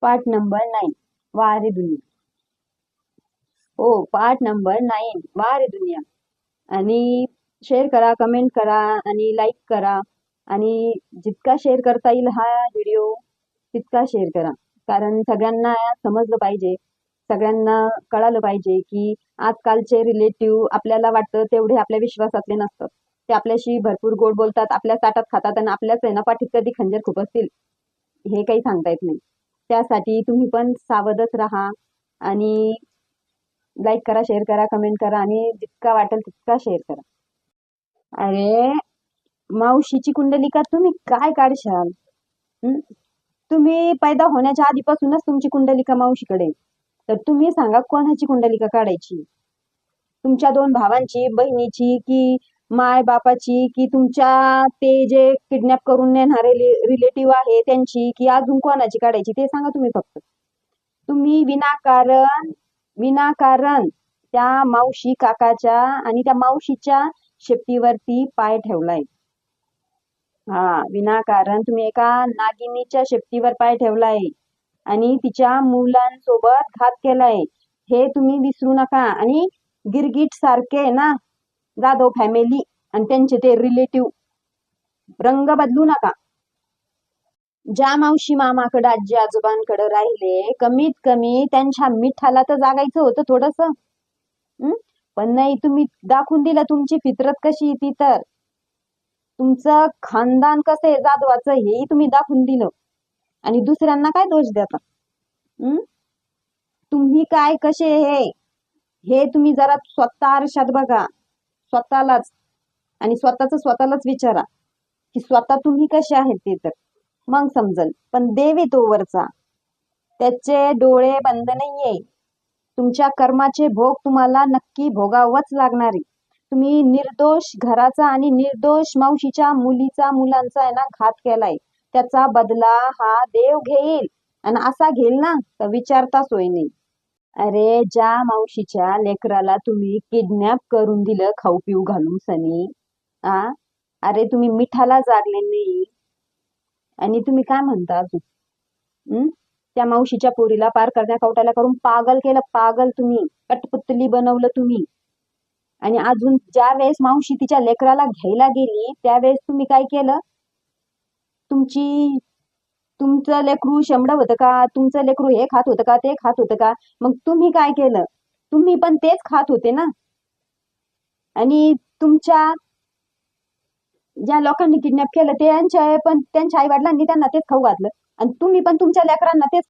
Part number 9 वारे दुनिया. हो, पार्ट नंबर 9 वारे दुनिया. आणि शेअर करा, कमेंट करा आणि लाईक करा. आणि जितका शेअर करता येईल हा व्हिडिओ तितका शेअर करा. कारण सगळ्यांना समजलं पाहिजे, सगळ्यांना कळालं पाहिजे की आजकालचे रिलेटिव्ह आपल्याला वाटतं तेवढे आपल्या विश्वासातले नसतात. ते आपल्याशी भरपूर गोड बोलतात, आपल्या ताटात खातात आणि आपल्याच आहे ना पाठीत कधी खंजर खुपसतील हे काही सांगता येत नाही. त्यासाठी तुम्ही पण सावधच राहा आणि लाईक करा, शेअर करा, कमेंट करा आणि जितका वाटेल तितका शेअर करा. अरे, मावशीची कुंडलिका तुम्ही काय काढशाल? हं? तुम्ही पैदा होण्याच्या आधीपासूनच तुमची कुंडलिका मावशीकडे आहे. तर तुम्ही सांगा कोणाची कुंडलिका काढायची? तुमच्या दोन भावांची, बहिणीची की माय बापाची की तुमच्या ते जे किडनॅप करून नेणारे रिलेटिव्ह आहे त्यांची की अजून कोणाची काढायची ते सांगा तुम्ही फक्त. तुम्ही विनाकारण त्या मावशी काकाच्या आणि त्या मावशीच्या शेपटीवरती पाय ठेवलाय. हा, विनाकारण तुम्ही एका नागिनीच्या शेपटीवर पाय ठेवलाय आणि तिच्या मुलांसोबत घात केलाय. हे तुम्ही विसरू नका. आणि गिरगिट सारखे ना जाधव फॅमिली आणि त्यांचे ते रिलेटिव्ह रंग बदलू नका. ज्या मावशी मामाकडे आजी आजोबांकडे राहिले कमीत कमी त्यांच्या मिठाला तर जागायचं होतं थोडस. पण नाही, तुम्ही दाखवून दिलं तुमची फितरत कशी ती. तर तुमचं खानदान कसं आहे जाधवाचं हेही तुम्ही दाखवून दिलं आणि दुसऱ्यांना काय दोष देता? हं? तुम्ही काय कसे हे तुम्ही जरा स्वतः आरशात बघा स्वतःलाच आणि स्वतःलाच विचारा की स्वतः तुम्ही कसे आहेत ते. तर मग समजल. पण देव तो वरचा, त्याचे डोळे बंद नाहीये. तुमच्या कर्माचे भोग तुम्हाला नक्की भोगावंच लागणार आहे. तुम्ही निर्दोष घराचा आणि निर्दोष मावशीच्या मुलांचा आहे ना घात केलाय. त्याचा बदला हा देव घेईल आणि असा घेईल ना तर विचारता सोय नाही. अरे, ज्या मावशीच्या लेकराला तुम्ही किडनॅप करून दिलं खाऊ पिऊ घालून सनी, आ अरे तुम्ही मिठाला जागले नाही आणि तुम्ही काय म्हणता अजून? त्या मावशीच्या पोरीला पार करण्या कवटाला करून पागल केलं. पागल तुम्ही, कटपुतली बनवलं तुम्ही. आणि अजून ज्या वेळेस मावशी तिच्या लेकराला घ्यायला गेली त्यावेळेस तुम्ही काय केलं? तुमचं लेकरू शेंबड होतं का? तुमचं लेकरू हे खात होतं का? ते खात होतं का? मग तुम्ही काय केलं? तुम्ही पण तेच खात होते ना. आणि तुमच्या ज्या लोकांनी किडनॅप केलं त्यांच्या आई वडिलांनी त्यांना तेच खाऊ घातलं आणि तुम्ही पण तुमच्या लेकरांना तेच